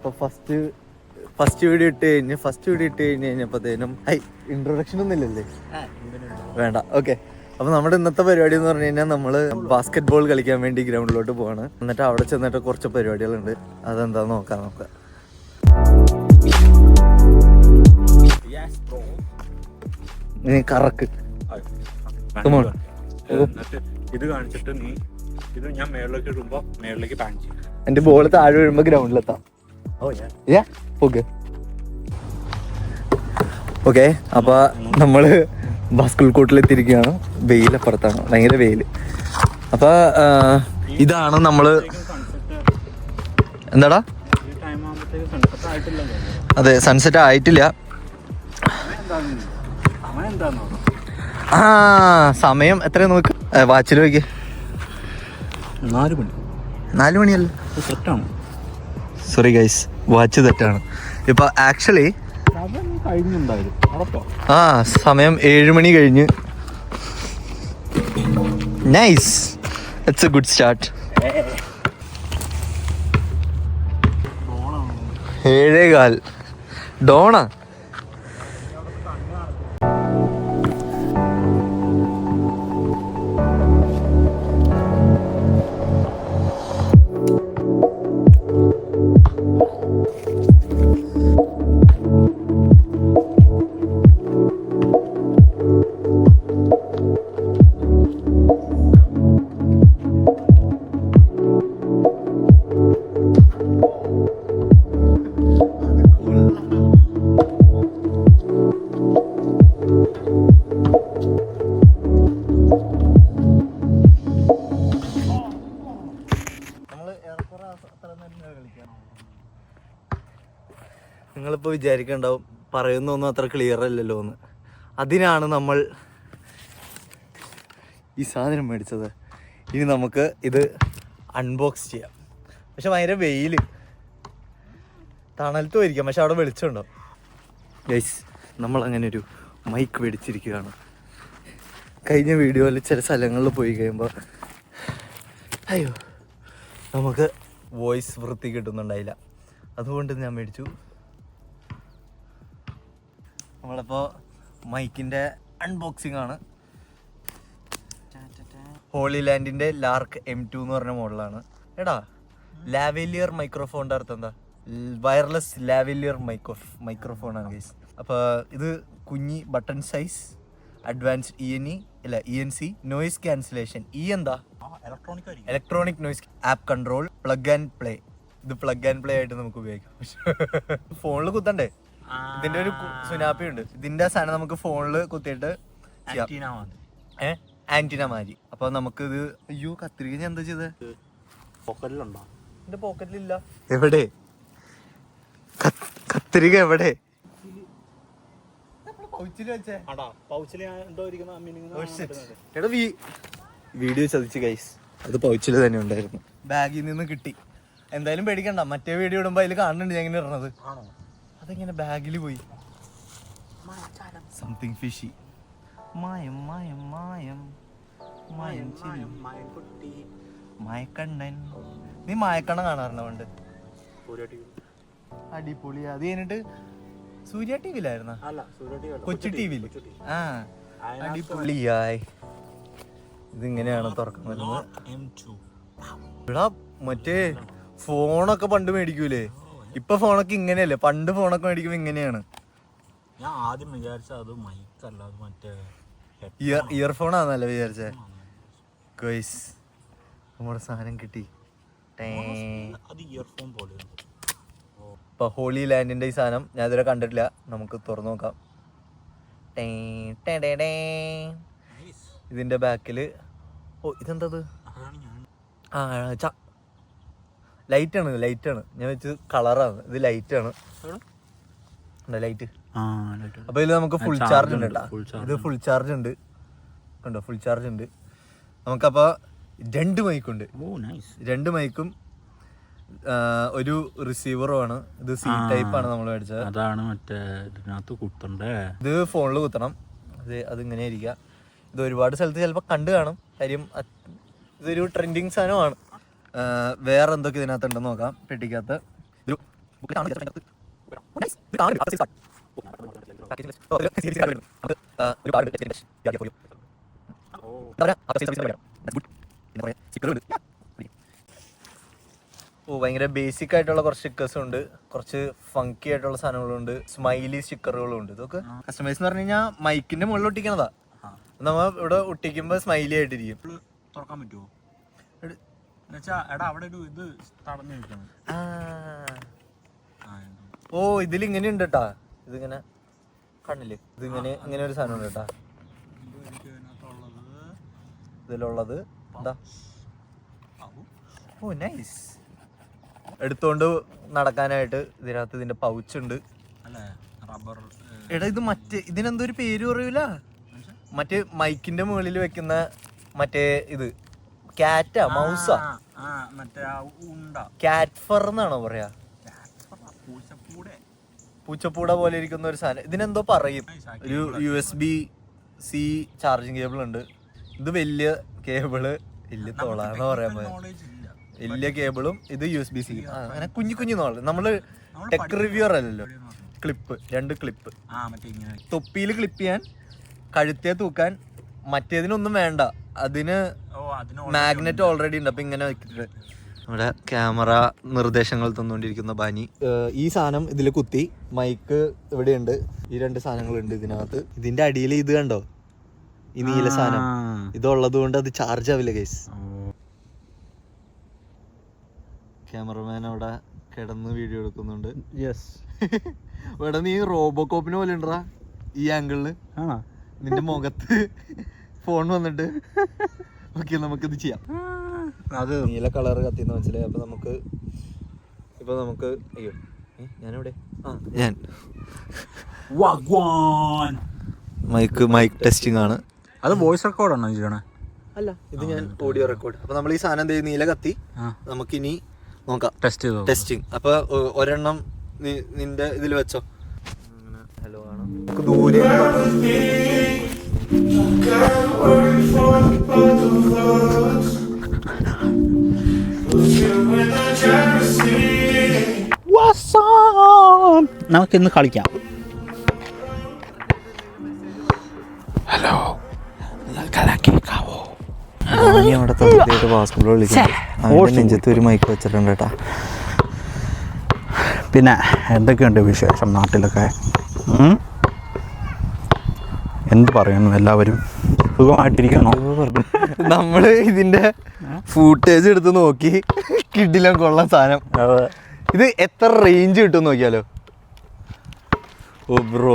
അപ്പോൾ first video ഇട്ട് കഴിഞ്ഞപ്പോഴത്തേനും ഇൻട്രൊഡക്ഷൻ ഒന്നും ഇല്ലല്ലേ? വേണ്ട. ഓക്കെ, അപ്പോൾ നമ്മുടെ ഇന്നത്തെ പരിപാടി എന്ന് പറഞ്ഞു കഴിഞ്ഞാൽ നമ്മൾ ബാസ്കറ്റ് ബോൾ കളിക്കാൻ വേണ്ടി ഗ്രൗണ്ടിലോട്ട് പോവാണ്. എന്നിട്ട് അവിടെ ചെന്നിട്ട് കുറച്ച് പരിപാടികളുണ്ട്. അതെന്താന്ന് നോക്കാം. നീ കറക്ക് ഇത് കാണിച്ചിട്ട് നീ ഇത് ഞാൻ മേളിലേക്ക് ഇടുമ്പോ മേളിലേക്ക് പാൻ ചെയ്യും. എന്റെ ബോൾ താഴെ വീഴുമ്പോ ഗ്രൗണ്ടിലെത്താം. ഓക്കെ, അപ്പൊ നമ്മള് ബാസ്കറ്റ് കോർട്ടിലെത്തിയിരിക്കുകയാണ്. വെയിലപ്പുറത്താണ്, ഭയങ്കര വെയില്. അപ്പൊ ഇതാണ് നമ്മള്. എന്താടാ? അതെ, സൺസെറ്റ് ആയിട്ടില്ല. സമയം എത്ര നോക്ക്, വാച്ചിൽ നോക്കി. 4 മണിയല്ല, സെറ്റാണ്. സോറി ഗൈസ്, വാച്ച് തെറ്റാണ്. ഇപ്പൊ ആക്ച്വലി സമയം 7 മണി കഴിഞ്ഞ്. Nice, it's A good start. 7:15 ഡോണാ. നിങ്ങളിപ്പോൾ വിചാരിക്കണ്ടാവും പറയുന്നൊന്നും അത്ര ക്ലിയർ അല്ലല്ലോ എന്ന്. അതിനാണ് നമ്മൾ ഈ സാധനം മേടിച്ചത്. ഇനി നമുക്ക് ഇത് അൺബോക്സ് ചെയ്യാം. പക്ഷെ ഭയങ്കര വെയിൽ, തണലത്ത് പോയിരിക്കാം, പക്ഷെ അവിടെ വെളിച്ചമുണ്ടോ? ഗൈസ്, നമ്മളങ്ങനെ ഒരു മൈക്ക് മേടിച്ചിരിക്കുകയാണ്. കഴിഞ്ഞ വീഡിയോയിൽ ചില സ്ഥലങ്ങളിൽ പോയി കഴിയുമ്പോൾ നമുക്ക് വോയിസ് വൃത്തി കിട്ടുന്നുണ്ടായില്ല. അതുകൊണ്ട് ഞാൻ മേടിച്ചു. നമ്മളിപ്പോൾ മൈക്കിൻ്റെ അൺബോക്സിംഗ് ആണ്. ഹോളി ലാൻഡിൻ്റെ ലാർക്ക് M2 എന്ന് പറഞ്ഞ മോഡലാണ്. എടാ, ലാവേലിയർ മൈക്രോഫോണിൻ്റെ അർത്ഥം എന്താ? വയർലെസ് ലാവേലിയർ മൈക്രോഫോണാണ് ഗൈസ്. അപ്പോൾ ഇത് കുഞ്ഞി button size, advanced ENC noise cancellation. എന്താ? Electronic noise app control, plug and play. ഇത് പ്ലഗ് ആൻഡ് പ്ലേ ആയിട്ട് നമുക്ക് ഉപയോഗിക്കാം. ഫോണിൽ കുത്തണ്ടേ? ഇതിന്റെ ഒരു സുനാപ്പി ഉണ്ട്. ഇതിന്റെ സാധനം നമുക്ക് ഫോണിൽ കുത്തിയിട്ട് ആന്റിന മാതിരി. അപ്പൊ നമുക്ക് ഇത്. അയ്യോ, കത്രിക ഞാൻ എന്താ ചെയ്തത്? പോക്കറ്റിലുണ്ടോ? എന്റെ പോക്കറ്റിലില്ല. എവിടെ കത്രിക? എവിടെ? വീഡിയോ ചതിച്ച് ഗൈസ്, അത് പൗച്ചില് തന്നെ ഉണ്ടായിരുന്നു. ബാഗിൽ നിന്ന് കിട്ടി. എന്തായാലും പേടിക്കണ്ട, മറ്റേ വീഡിയോ ഇടുമ്പോ അതിൽ കാണുന്നുണ്ട് ഞാൻ ഇങ്ങനെ ഇടണത്. അതെങ്ങനെ ബാഗിൽ പോയി? Something fishy. മായം മായം മായം മായം മായക്കണ്ണൻ. നീ മായക്കണ്ണൻ കാണാറുണ്ടോ? പണ്ട് അടിപൊളി. അത് കഴിഞ്ഞിട്ട് സൂര്യ ടിവിയിലായിരുന്ന, കൊച്ചു ടിവിയിൽ. അടിപൊളിയായി. ഇതിങ്ങനെയാണ് തുറക്കുന്നത്. ഇവിടെ മറ്റേ ഫോണൊക്കെ പണ്ട് മേടിക്കൂലേ? ഇപ്പൊ ഫോണൊക്കെ ഇങ്ങനെയല്ലേ? പണ്ട് ഫോണൊക്കെ മേടിക്കുമ്പോ ഇങ്ങനെയാണ്. ഞാൻ ആദ്യം വിചാരിച്ച അത് മൈക്കല്ല, അത് മറ്റേ ഇയർഫോൺ ആണെന്നല്ലേ വിചാരിച്ചേ. ഗയ്സ്, നമ്മുടെ സാധനം കിട്ടി. അത് ഇയർഫോൺ പോലെ. ഇപ്പൊ ഹോളി ലാൻഡിന്റെ ഈ സാധനം ഞാൻ ഇതുവരെ കണ്ടിട്ടില്ല. നമുക്ക് തുറന്നു നോക്കാം. ഇതിന്റെ ബാക്കില് ഇതെന്തത്? ലൈറ്റാണ്. ഞാൻ വെച്ച് കളറാണ്. ഇത് ലൈറ്റാണ്. ലൈറ്റ്. അപ്പൊ ഇതിൽ നമുക്ക് ഫുൾ ചാർജ് ഉണ്ട് കേട്ടോ. ഇത് ഫുൾ ചാർജ് ഉണ്ട്, കണ്ടോ? ഫുൾ ചാർജ് ഉണ്ട്. നമുക്കപ്പോ 2 മൈക്കുണ്ട്. 2 മൈക്കും ഒരു റിസീവറുമാണ്. ഇത് C ടൈപ്പ് ആണ് നമ്മൾ മേടിച്ചത്. അതാണ് മറ്റേ ഇതിനകത്ത് കുത്തണ്ടേ. ഇത് ഫോണിൽ കുത്തണം. അതിങ്ങനെ ഇരിക്കുക. ഇത് ഒരുപാട് സ്ഥലത്ത് ചിലപ്പോൾ കണ്ടു കാണും. കാര്യം ഇതൊരു ട്രെൻഡിങ് സാധനമാണ്. വേറെ എന്തൊക്കെ ഇതിനകത്ത് ഉണ്ടെന്ന് നോക്കാം. പെട്ടിക്കകത്ത് ഓ ഭയങ്കര ബേസിക് ആയിട്ടുള്ള കുറച്ച് സ്റ്റിക്കേഴ്സും ഉണ്ട്, കുറച്ച് ഫങ്കി ആയിട്ടുള്ള സാധനങ്ങളുണ്ട്, സ്മൈലി സ്റ്റിക്കറുകളും ഉണ്ട്. ഇതൊക്കെ കസ്റ്റമൈസ് എന്ന് പറഞ്ഞു കഴിഞ്ഞാൽ മൈക്കിന്റെ മുകളിൽ ഒട്ടിക്കണതാ. നമ്മ ഇവിടെ ഒട്ടിക്കുമ്പോ സ്മൈലി ആയിട്ടിരിക്കും. തുറക്കാൻ പറ്റുമോ? എടാ അവിടെ ഒരു ഇത് തടഞ്ഞു നിൽക്കണം. ഓ ഇതിലിങ്ങനെ ഉണ്ട് കേട്ടാ, ഇതിങ്ങനെ കണ്ണില് ഇതിങ്ങനെ ഇങ്ങനെ ഒരു സാധനം ഉണ്ട് കേട്ടാ. ഇതിലുള്ളത് എന്താ? ഓ നൈസ്. എടുത്തോണ്ട് നടക്കാനായിട്ട് ഇതിനകത്ത് ഇതിന്റെ പൗച്ച് ഉണ്ട്. എടാ ഇത് മറ്റേ ഇതിനെന്തോ ഒരു പേര് പറയൂല, മറ്റേ മൈക്കിന്റെ മുകളിൽ വെക്കുന്ന മറ്റേ ഇത് കാറ്റാ മൗസാ? കാറ്റ് ഫർ എന്നാണോ പറയാ? പൂച്ചപ്പൂട പോലെ ഇരിക്കുന്ന ഒരു സാധനം. ഇതിനെന്തോ പറയും. ഒരു USB-C ചാർജിങ് കേബിൾ ഉണ്ട്. ഇത് വലിയ കേബിള്, വലിയ തോളാന്ന് പറയാൻ പോയത്, വലിയ കേബിളും. ഇത് USB-C. അങ്ങനെ കുഞ്ഞു കുഞ്ഞു നോള്. നമ്മള് ടെക് റിവ്യൂർ അല്ലല്ലോ. Clip, 2 clip. തൊപ്പിയിൽ ക്ലിപ്പ് ചെയ്യാൻ, കഴുത്തേ തൂക്കാൻ. മറ്റേതിനൊന്നും വേണ്ട, അതിന് മാഗ്നറ്റ് ഓൾറെഡി ഉണ്ട്. അപ്പൊ ഇങ്ങനെ വെച്ചിട്ട് നമ്മുടെ ക്യാമറ നിർദ്ദേശങ്ങൾ തന്നുകൊണ്ടിരിക്കുന്ന ബാനി. ഈ സാധനം ഇതിൽ കുത്തി, മൈക്ക് ഇവിടെയുണ്ട്. ഈ 2 സാധനങ്ങളുണ്ട് ഇതിനകത്ത്. ഇതിന്റെ അടിയിൽ ഇത് കണ്ടോ, ഈ നീല സാധനം, ഇതുള്ളത് കൊണ്ട് അത് ചാർജ് ആവില്ല ഗൈസ്. ക്യാമറമാൻ അവിടെ കിടന്ന് വീഡിയോ എടുക്കുന്നുണ്ട്. യെസ്. ഇവിടെ നീ റോബോകോപ്പിന് പോലെ ഉണ്ടാ ഈ ആംഗിളില്. നിന്റെ മുഖത്ത് ഫോൺ വന്നിട്ട് ഓക്കെ നമുക്കിത് ചെയ്യാം. അത് നീല കളർ കത്തിന്ന് മനസ്സിലായി. അപ്പൊ നമുക്ക് അയ്യോ ഞാനിവിടെ ഞാൻ മൈക്ക് ടെസ്റ്റിംഗ് ആണ്. അത് വോയിസ് റെക്കോർഡാണോ ചെയ്യണേ? അല്ല, ഇത് ഞാൻ ഓഡിയോ റെക്കോർഡ്. അപ്പൊ നമ്മൾ ഈ സാധനം എന്ത് ചെയ്യും, നീല കത്തി. നമുക്കിനി നോക്കാം ടെസ്റ്റിംഗ്. അപ്പൊ ഒരെണ്ണം നിന്റെ ഇതിൽ വെച്ചോ. ഹലോ ആണ് നമുക്ക് ദൂരെ നമുക്കിന്ന് കളിക്കാം. ഹലോ കേൾക്കാവോ? അവിടെ ബാസ്കറ്റ്ബോൾ കളിക്കാൻ നെഞ്ചത്ത് ഒരു മൈക്ക് വെച്ചിട്ടുണ്ട് കേട്ടാ. പിന്നെ എന്തൊക്കെയുണ്ട് വിശേഷം നാട്ടിലൊക്കെ? എന്ത് പറയുന്നു, എല്ലാവരും സുഖമായിട്ടിരിക്കണോ? നമ്മള് ഇതിന്റെ ഫൂട്ടേജ് എടുത്ത് നോക്കി, കിടിലം കൊള്ളാൻ സാധനം. ഇത് എത്ര റേഞ്ച് കിട്ടും നോക്കിയാലോ. ഓ ബ്രോ,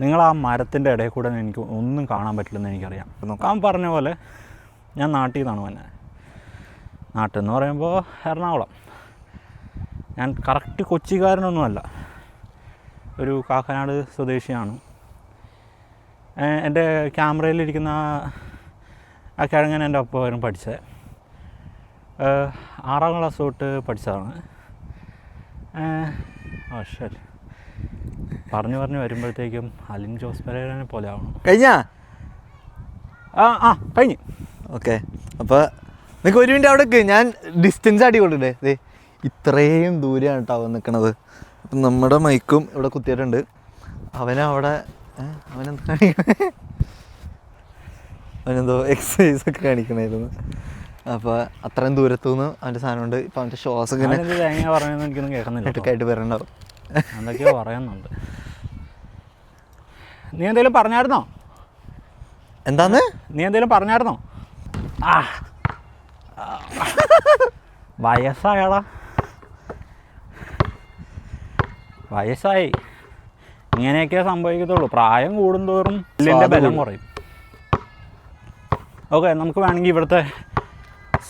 നിങ്ങൾ ആ മരത്തിൻ്റെ ഇടയിൽ കൂടെ എനിക്ക് ഒന്നും കാണാൻ പറ്റില്ലെന്ന് എനിക്കറിയാം. നോക്കാൻ പറഞ്ഞ പോലെ ഞാൻ നാട്ടിൽ നിന്നാണ് വന്നത്. നാട്ടിൽ എന്ന് പറയുമ്പോൾ എറണാകുളം. ഞാൻ കറക്റ്റ് കൊച്ചിക്കാരനൊന്നുമല്ല, ഒരു കാക്കനാട് സ്വദേശിയാണ്. എൻ്റെ ക്യാമറയിലിരിക്കുന്ന ആ കിഴങ്ങൻ എൻ്റെ ഒപ്പം പഠിച്ചത്. 6ാം ക്ലാസ് തൊട്ട് പഠിച്ചതാണ്. ശരി, പറഞ്ഞു വരുമ്പോഴത്തേക്കും അലിൻ ജോസ് പെരേരനെ പോലെ ആവണം. കഴിഞ്ഞാ? കഴിഞ്ഞു. ഓക്കെ, അപ്പോൾ നിങ്ങൾക്ക് ഒരു മിനിറ്റ് അവിടെ ഞാൻ ഡിസ്റ്റൻസ് അടികൊണ്ടിട്ടേ. ഇത്രയും ദൂരെയാണ് കേട്ടോ അവൻ നിൽക്കണത്. അപ്പം നമ്മുടെ മൈക്കും ഇവിടെ കുത്തിയിട്ടുണ്ട്. അവനവിടെ അവനെന്താ കാണിക്കണേ, അവനെന്തോ എക്സസൈസ് ഒക്കെ കാണിക്കണായിരുന്നു. അപ്പോൾ അത്രയും ദൂരത്തുനിന്ന് അവൻ്റെ സാധനമുണ്ട്. ഇപ്പം അവൻ്റെ ശ്വാസം ഇങ്ങനെ എനിക്കൊന്നും കേൾക്കുന്നില്ല, ഇടയ്ക്കായിട്ട് വരണ്ടാവും. എന്തൊക്കെയോ പറയുന്നുണ്ട്. നീ എന്തെങ്കിലും പറഞ്ഞായിരുന്നോ? എന്താന്ന് നീ എന്തെങ്കിലും പറഞ്ഞായിരുന്നോ? വയസ്സായടാ, വയസ്സായി. ഇങ്ങനെയൊക്കെ സംഭവിക്കത്തുള്ളൂ. പ്രായം കൂടുന്തോറും ഇതിൻ്റെ ബലം കുറയും. ഓക്കെ, നമുക്ക് വേണമെങ്കിൽ ഇവിടുത്തെ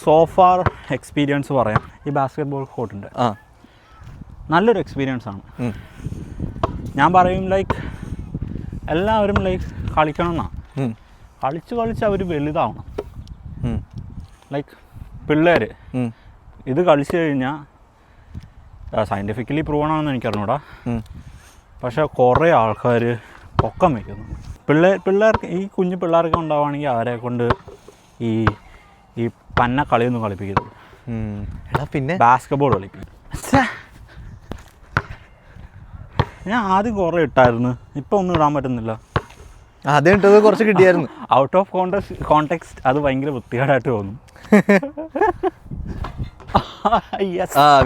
സോഫാർ എക്സ്പീരിയൻസ് പറയാം. ഈ ബാസ്കറ്റ് ബോൾ കോർട്ടുണ്ട്, നല്ലൊരു എക്സ്പീരിയൻസ് ആണ്. ഞാൻ പറയും ലൈക്ക് എല്ലാവരും ലൈക്ക് കളിക്കണം എന്നാണ്. കളിച്ച് അവർ വലുതാവണം. ലൈക്ക് പിള്ളേർ ഇത് കളിച്ചു കഴിഞ്ഞാൽ സയൻറ്റിഫിക്കലി പ്രൂവ് ആണെന്ന് എനിക്കറിഞ്ഞൂടാ, പക്ഷേ കുറേ ആൾക്കാർ പൊക്കം വയ്ക്കുന്നു. പിള്ളേർക്ക് ഈ കുഞ്ഞു പിള്ളേർക്ക് ഉണ്ടാവുകയാണെങ്കിൽ അവരെ കൊണ്ട് ഈ പന്ന കളിയൊന്നും കളിപ്പിക്കരുത്. എടാ പിന്നെ ബാസ്കറ്റ്ബോൾ കളിപ്പിക്കും. ഞാൻ ആദ്യം കുറേ ഇട്ടായിരുന്നു, ഇപ്പം ഒന്നും ഇടാൻ പറ്റുന്നില്ല. ആദ്യം ഇട്ടത് കുറച്ച് കിട്ടിയായിരുന്നു. ഔട്ട് ഓഫ് കോണ്ടെക്സ്റ്റ് അത് ഭയങ്കര വൃത്തികേടായിട്ട് തോന്നും.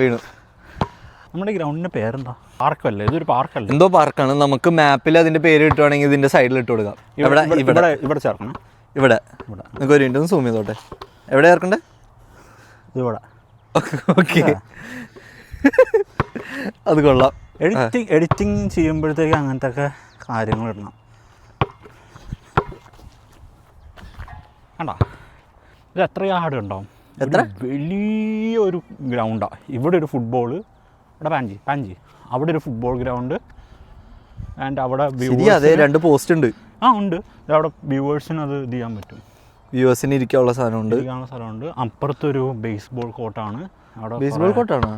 വീണു. നമ്മുടെ ഗ്രൗണ്ടിൻ്റെ പേരെന്താ? പാർക്കല്ലേ? ഇതൊരു പാർക്കല്ലേ? എന്തോ പാർക്കാണ്. നമുക്ക് മാപ്പിൽ അതിൻ്റെ പേര് കിട്ടുവാണെങ്കിൽ ഇതിൻ്റെ സൈഡിൽ ഇട്ട് കൊടുക്കാം. ഇവിടെ ഇവിടെ ചേർക്കണം. ഇവിടെ നിങ്ങൾക്ക് ഒരു മിനിറ്റ് ഒന്ന് സൂം ചെയ്തോട്ടെ. എവിടെ ചേർക്കണ്ടേ? ഇവിടെ. ഓക്കെ, അത് കൊള്ളാം. എഡിറ്റിങ് ചെയ്യുമ്പോഴത്തേക്ക് അങ്ങനത്തെ ഒക്കെ കാര്യങ്ങൾ ഇടണം. കണ്ടോ ഇത് എത്ര യാർഡ് ഉണ്ടാവും? എത്ര വലിയൊരു ഗ്രൗണ്ടാണ്. ഇവിടെ ഒരു ഫുട്ബോൾ, ഇവിടെ പാഞ്ചി അവിടെ ഒരു ഫുട്ബോൾ ഗ്രൗണ്ട്. ആൻഡ് അവിടെ അതെ 2 പോസ്റ്റ് ഉണ്ട്. ഉണ്ട്. അവിടെ വ്യൂവേഴ്സിന് അത് ഇത് ചെയ്യാൻ പറ്റും. വ്യൂവേഴ്സിന് ഇരിക്കാനുള്ള സ്ഥലമുണ്ട്. സ്ഥലമുണ്ട്. അപ്പുറത്തൊരു ബേസ്ബോൾ കോർട്ടാണ്. അവിടെ ബേസ്ബോൾ കോർട്ടാണ്.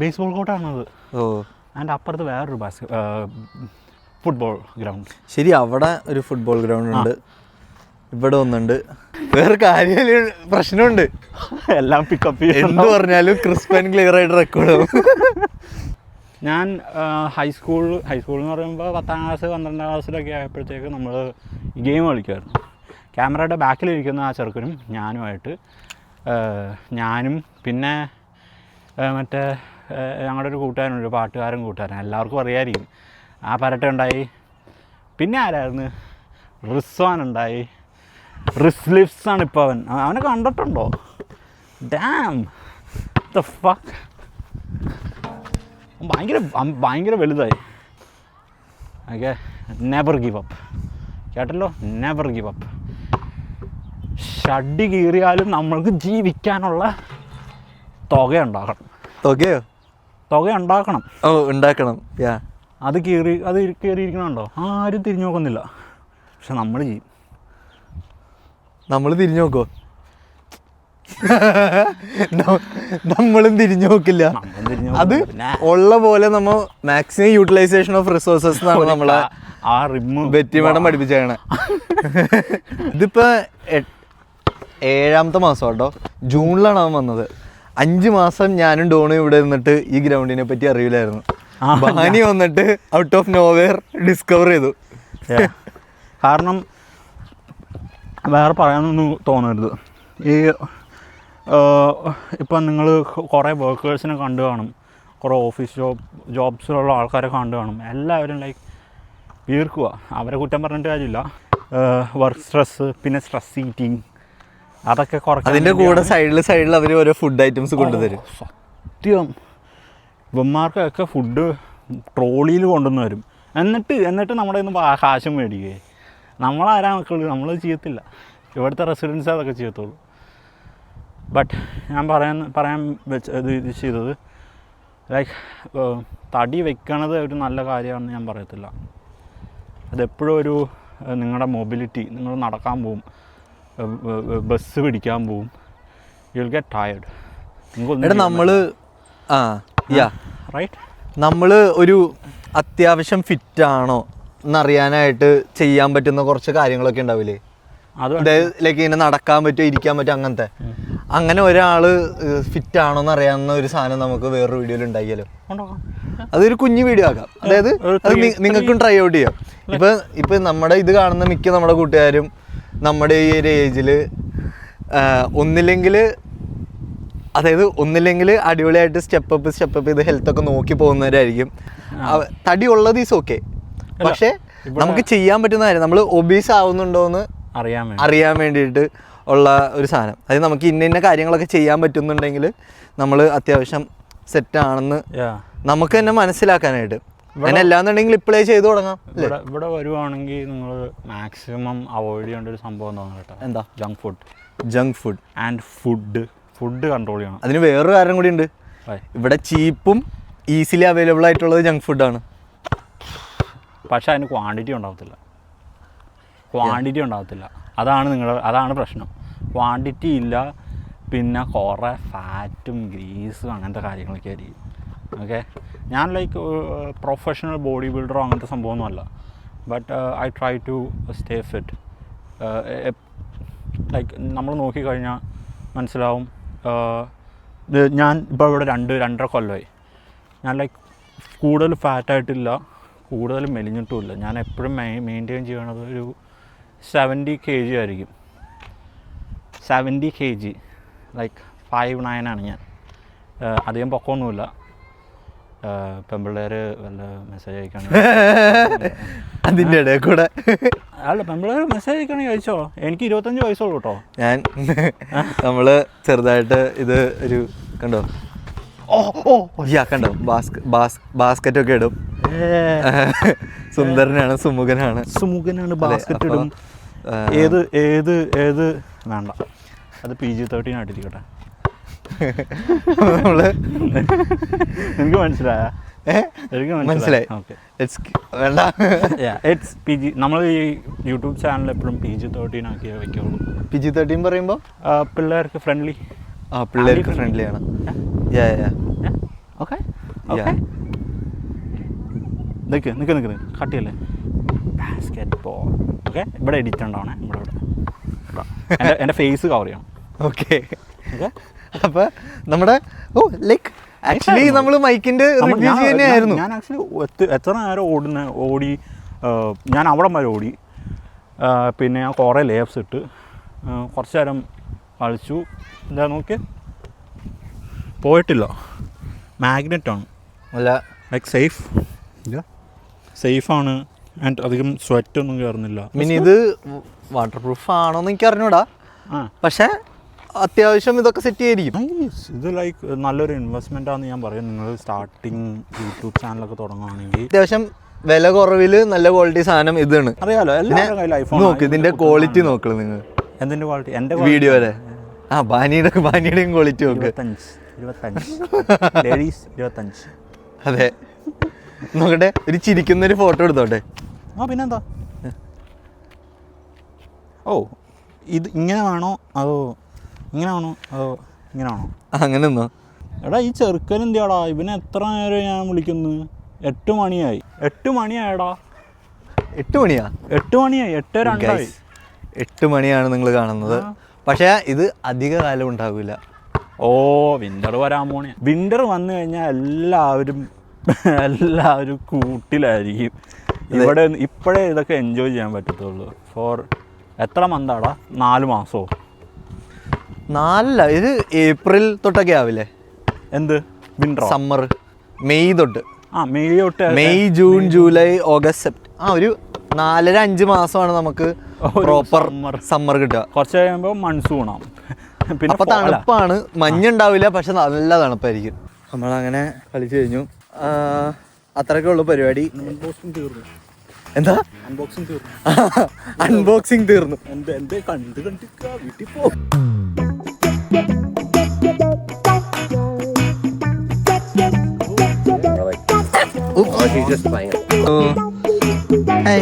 ബേസ്ബോൾ കോർട്ടാണത്. ആൻഡ് അപ്പുറത്ത് വേറൊരു ഫുട്ബോൾ ഗ്രൗണ്ട്. ശരി, അവിടെ ഒരു ഫുട്ബോൾ ഗ്രൗണ്ട് ഉണ്ട്. ഇവിടെ ഒന്നുണ്ട്. വേറെ കാര്യം പ്രശ്നമുണ്ട്. എല്ലാം പിക്കപ്പ് എന്ത് പറഞ്ഞാലും ക്രിസ്പ് ആൻഡ് ക്ലിയർ ആയിട്ട് റെക്കോർഡ് ആവും. ഞാൻ ഹൈസ്കൂൾ എന്ന് പറയുമ്പോൾ 10ാം ക്ലാസ് 12ാം ക്ലാസ്സിലൊക്കെ ആയപ്പോഴത്തേക്ക് നമ്മൾ ഗെയിം കളിക്കുമായിരുന്നു. ക്യാമറയുടെ ബാക്കിലിരിക്കുന്ന ആ ചെറുക്കനും ഞാനും പിന്നെ മറ്റേ ഞങ്ങളുടെ ഒരു കൂട്ടുകാരനുണ്ട്, പാട്ടുകാരൻ കൂട്ടുകാരൻ, എല്ലാവർക്കും അറിയാമായിരിക്കും. ആ പരട്ട ഉണ്ടായി. പിന്നെ ആരായിരുന്നു? റിസ്വാൻ ഉണ്ടായി. റിസ്ലിഫ്സ് ആണ് ഇപ്പോൾ അവനെ കണ്ടിട്ടുണ്ടോ? ഡാം ദ ഫക്ക്, ഭയങ്കര വലുതായി. Okay, never give up. കേട്ടല്ലോ, നെവർ ഗിവ് അപ്പ്. ഷഡ്ഡി കീറിയാലും നമ്മൾക്ക് ജീവിക്കാനുള്ള തുക ഉണ്ടാക്കണം. അത് കീറിയിരിക്കണുണ്ടോ? ആരും തിരിഞ്ഞു നോക്കുന്നില്ല. പക്ഷെ നമ്മൾ ചെയ്യും. നമ്മൾ തിരിഞ്ഞു നോക്കോ? നമ്മളും തിരിഞ്ഞു നോക്കില്ല. അത് ഉള്ള പോലെ നമ്മൾ മാക്സിമം യൂട്ടിലൈസേഷൻ ഓഫ് റിസോഴ്സസ് എന്നാണ് നമ്മളെ ആ റിമ്മ് ബെറ്റി മേഡം പഠിപ്പിച്ചേക്കണേ. ഇതിപ്പോ 7ാമത്തെ മാസം കേട്ടോ, ജൂണിലാണ് അവൻ വന്നത്. 5 മാസം ഞാനും ഡോണും ഇവിടെ നിന്നിട്ട് ഈ ഗ്രൗണ്ടിനെ പറ്റി അറിയില്ലായിരുന്നു. ബാനി വന്നിട്ട് ഔട്ട് ഓഫ് നോവെയർ ഡിസ്കവർ ചെയ്തു. കാരണം വേറെ പറയാനൊന്നും തോന്നരുത്. ഈ ഇപ്പം നിങ്ങൾ കുറേ വർക്കേഴ്സിനെ കണ്ടു കാണും, കുറേ ഓഫീസ് ജോബ്സിലുള്ള ആൾക്കാരെ കണ്ടു കാണും. എല്ലാവരും ലൈക്ക് വീർക്കുക. അവരെ കുറ്റം പറഞ്ഞിട്ട് കാര്യമില്ല. വർക്ക് സ്ട്രെസ്സ്, പിന്നെ സ്ട്രെസ് ഈറ്റിങ്, അതൊക്കെ കുറച്ച്. അതിൻ്റെ കൂടെ സൈഡിൽ അവർ ഓരോ ഫുഡ് ഐറ്റംസ് കൊണ്ടുതരും. സത്യം, ഇവന്മാർക്കൊക്കെ ഫുഡ് ട്രോളിയിൽ കൊണ്ടുവന്ന് വരും. എന്നിട്ട് നമ്മുടെ ഒന്നും കാശും മേടിക്കുകയെ. നമ്മളാരാ മക്കള്? നമ്മൾ ചെയ്യത്തില്ല. ഇവിടുത്തെ റെസിഡൻസ് അതൊക്കെ ചെയ്യത്തുള്ളൂ. ബട്ട് ഞാൻ പറയാൻ ഇത് ചെയ്തത് ലൈക്ക് തടി വെക്കണത് ഒരു നല്ല കാര്യമാണെന്ന് ഞാൻ പറയത്തില്ല. അതെപ്പോഴും ഒരു നിങ്ങളുടെ മൊബിലിറ്റി, നിങ്ങൾ നടക്കാൻ പോവും, ബസ് പിടിക്കാൻ പോവും, യു വിൽ ഗെറ്റ് ടയർഡ്. നമ്മൾ ഒരു അത്യാവശ്യം ഫിറ്റാണോ എന്നറിയാനായിട്ട് ചെയ്യാൻ പറ്റുന്ന കുറച്ച് കാര്യങ്ങളൊക്കെ ഉണ്ടാവില്ലേ? ലൈക്ക് ഇങ്ങനെ നടക്കാൻ പറ്റുമോ, ഇരിക്കാൻ പറ്റുമോ, അങ്ങനത്തെ. അങ്ങനെ ഒരാൾ ഫിറ്റ് ആണോ എന്ന് അറിയാവുന്ന ഒരു സാധനം നമുക്ക് വേറൊരു വീഡിയോയിൽ ഉണ്ടാക്കിയാലോ? അതൊരു കുഞ്ഞു വീഡിയോ ആക്കാം. അതായത് അത് നിങ്ങൾക്കും ട്രൈ ഔട്ട് ചെയ്യാം. ഇപ്പം നമ്മുടെ ഇത് കാണുന്ന മിക്ക നമ്മുടെ കൂട്ടുകാരും നമ്മുടെ ഈ ഒരു ഏജിൽ ഒന്നില്ലെങ്കിൽ അടിപൊളിയായിട്ട് സ്റ്റെപ്പ് അപ്പ് ചെയ്ത് ഹെൽത്തൊക്കെ നോക്കി പോകുന്നവരായിരിക്കും. തടി ഉള്ളത് ഈസ് ഓക്കെ, പക്ഷേ നമുക്ക് ചെയ്യാൻ പറ്റുന്ന കാര്യം, നമ്മൾ ഒബീസ് ആവുന്നുണ്ടോ എന്ന് അറിയാൻ വേണ്ടിയിട്ട് ഉള്ള ഒരു സാധനം. അതായത് നമുക്ക് ഇന്ന കാര്യങ്ങളൊക്കെ ചെയ്യാൻ പറ്റുന്നുണ്ടെങ്കിൽ നമ്മൾ അത്യാവശ്യം സെറ്റാണെന്ന് നമുക്ക് തന്നെ മനസ്സിലാക്കാനായിട്ട്. അങ്ങനെ അല്ലാന്നുണ്ടെങ്കിൽ ഇപ്പോഴേ ചെയ്തു തുടങ്ങാം. ഇവിടെ വരുവാണെങ്കിൽ നിങ്ങൾ മാക്സിമം അവോയ്ഡ് ചെയ്യേണ്ട ഒരു സംഭവം എന്താണെന്ന് കേട്ടോ? എന്താ? Junk food and food control ചെയ്യണം. അതിന് വേറൊരു കാരണം കൂടി ഉണ്ട്. ഇവിടെ ചീപ്പും ഈസിലി അവൈലബിൾ ആയിട്ടുള്ളത് ജങ്ക് ഫുഡാണ്. പക്ഷെ അതിന് ക്വാണ്ടിറ്റി ഉണ്ടാകത്തില്ല. അതാണ് പ്രശ്നം. ക്വാണ്ടിറ്റി ഇല്ല, പിന്നെ കുറേ ഫാറ്റും ഗ്രീസും അങ്ങനത്തെ കാര്യങ്ങളൊക്കെ ആയിരിക്കും. ഓക്കെ, ഞാൻ ലൈക്ക് പ്രൊഫഷണൽ ബോഡി ബിൽഡറോ അങ്ങനത്തെ സംഭവമൊന്നുമല്ല. But I try to stay fit. Like നമ്മൾ നോക്കിക്കഴിഞ്ഞാൽ മനസ്സിലാവും. ഇത് ഞാൻ ഇപ്പോൾ ഇവിടെ 2-2.5 കൊല്ലമായി. ഞാൻ ലൈക്ക് കൂടുതൽ ഫാറ്റായിട്ടില്ല, കൂടുതൽ മെലിഞ്ഞിട്ടുമില്ല. ഞാൻ എപ്പോഴും മെയിൻറ്റെയിൻ ചെയ്യണത് ഒരു 70 kg ആയിരിക്കും. 70 kg, ലൈക്ക് 5'9" ആണ് ഞാൻ. അധികം പൊക്കമൊന്നുമില്ല. പെമ്പിള്ളേർ വല്ല മെസ്സേജ് അയക്കുകയാണെങ്കിൽ അതിൻ്റെ ഇടയിൽ കൂടെ അല്ല, പെമ്പിള്ളേർ മെസ്സേജ് അയക്കുകയാണെങ്കിൽ അയച്ചോ. എനിക്ക് 25 വയസ്സുള്ളൂ കേട്ടോ. ഞാൻ നമ്മൾ ചെറുതായിട്ട് ഇത് ഒരു കണ്ടോ, കണ്ടോ ബാസ്ക്കറ്റൊക്കെ ഇടും. സുന്ദരനാണ്, സുമുഖനാണ്, ബാസ്ക്കറ്റ് ഇടും. ഏത് വേണ്ട, അത് PG-13 ആയിട്ടിരിക്കട്ടെ. നമ്മള് എനിക്ക് മനസ്സിലായ മനസ്സിലായി. വേണ്ട, ഇറ്റ്സ് PG. നമ്മൾ ഈ യൂട്യൂബ് ചാനൽ എപ്പോഴും PG-13 ആക്കിയേ വയ്ക്കുള്ളൂ. PG-13 പറയുമ്പോൾ പിള്ളേർക്ക് ഫ്രണ്ട്ലി. പിള്ളേർക്ക് ഫ്രണ്ട്ലി ആണ്. ഓക്കെ നിൽക്ക് കട്ടിയല്ലേ. Basketball. ഓക്കെ, ഇവിടെ എഡിറ്റ് ഉണ്ടാവണേ. ഇവിടെ എൻ്റെ ഫേസ് കവർ ചെയ്യണം. ഓക്കെ. അപ്പൊ നമ്മുടെ ലൈക്ക് ആക്ച്വലി നമ്മൾ മൈക്കിന്റെ റിവ്യൂ ചെയ്യുന്നതായിരുന്നു. ഞാൻ ആക്ച്വലി എത്ര നേരം ഓടി ഞാൻ അവിടെ വരെ ഓടി. പിന്നെ ഞാൻ കുറേ ലേപ്സ് ഇട്ട് കുറച്ച് നേരം കളിച്ചു. എന്താ നോക്കി പോയിട്ടില്ല. മാഗ്നറ്റാണ്, അല്ല ലൈക്ക് സേഫാണ്. ആൻഡ് അധികം സ്വെറ്റ് ഒന്നും കയറുന്നില്ല. മീൻ ഇത് വാട്ടർ പ്രൂഫ് ആണോന്ന് എനിക്ക് അറിഞ്ഞൂടാ, പക്ഷെ അത്യാവശ്യം ഇതൊക്കെ സെറ്റ് ചെയ്യായിരിക്കും. ഇത് ലൈക്ക് നല്ലൊരു ഇൻവെസ്റ്റ്മെൻ്റ് ആണെന്ന് ഞാൻ പറയും. നിങ്ങൾ സ്റ്റാർട്ടിങ് യൂട്യൂബ് ചാനലൊക്കെ തുടങ്ങുകയാണെങ്കിൽ അത്യാവശ്യം വില കുറവിൽ നല്ല ക്വാളിറ്റി സാധനം ഇതാണ്. അറിയാലോ, എല്ലാവരുടെ കയ്യിൽ ഐഫോൺ. നോക്ക് ഇതിന്റെ ക്വാളിറ്റി നോക്കണം നിങ്ങൾ. എന്തിന്റെ ക്വാളിറ്റി? എൻ്റെ വീഡിയോ വരെ ബാനിയുടെയും ക്വാളിറ്റി നോക്ക്. 25 ലേഡീസ് 25. അതെ, നോക്കട്ടെ. ഒരു ചിരിക്കുന്നൊരു ഫോട്ടോ എടുത്തോട്ടെ. പിന്നെന്താ? ഇത് ഇങ്ങനെ വേണോ അതോ ഇങ്ങനെ വേണോ അതോ ഇങ്ങനെ വേണോ? അങ്ങനെ ഒന്നോ? എടാ, ഈ ചെറുക്കൻ എന്തിയാടാ? ഇവനെ എത്ര നേരം ഞാൻ വിളിക്കുന്നു? 8 മണിയായി. 8 മണിയായടാ. 8 മണിയാ? 8 മണിയായി. 8:02. 8 മണിയാണ് നിങ്ങൾ കാണുന്നത്. പക്ഷേ ഇത് അധിക കാലം ഉണ്ടാവില്ല. വിൻ്റർ വരാൻ പോണേ. വിൻ്റർ വന്നു കഴിഞ്ഞാൽ എല്ലാവരും കൂട്ടിലായിരിക്കും. ഇവിടെ ഇപ്പോഴേ ഇതൊക്കെ എൻജോയ് ചെയ്യാൻ പറ്റത്തുള്ളൂ. ഫോർ എത്ര മന്താടാ? 4 മാസമോ? 4 ഇത് ഏപ്രിൽ തൊട്ടൊക്കെ ആവില്ലേ? എന്ത് വിൻ്റർ? സമ്മർ മെയ് തൊട്ട്. മെയ് തൊട്ട് May, June, July, August, September. ഒരു 4-5 മാസമാണ് നമുക്ക് പ്രോപ്പർ സമ്മർ കിട്ടുക. കുറച്ച് കഴിയുമ്പോൾ മൺസൂണാവും. പിന്നെ അപ്പോൾ തണുപ്പാണ്, മഞ്ഞുണ്ടാവില്ല, പക്ഷെ നല്ല തണുപ്പായിരിക്കും. നമ്മളങ്ങനെ കളിച്ചു കഴിഞ്ഞു. അത്രയൊക്കെ ഉള്ളു പരിപാടി. എന്താ? അൺബോക്സിങ് തീർന്നു. വീട്ടിൽ പോ. Oh, she's just playing. Hey.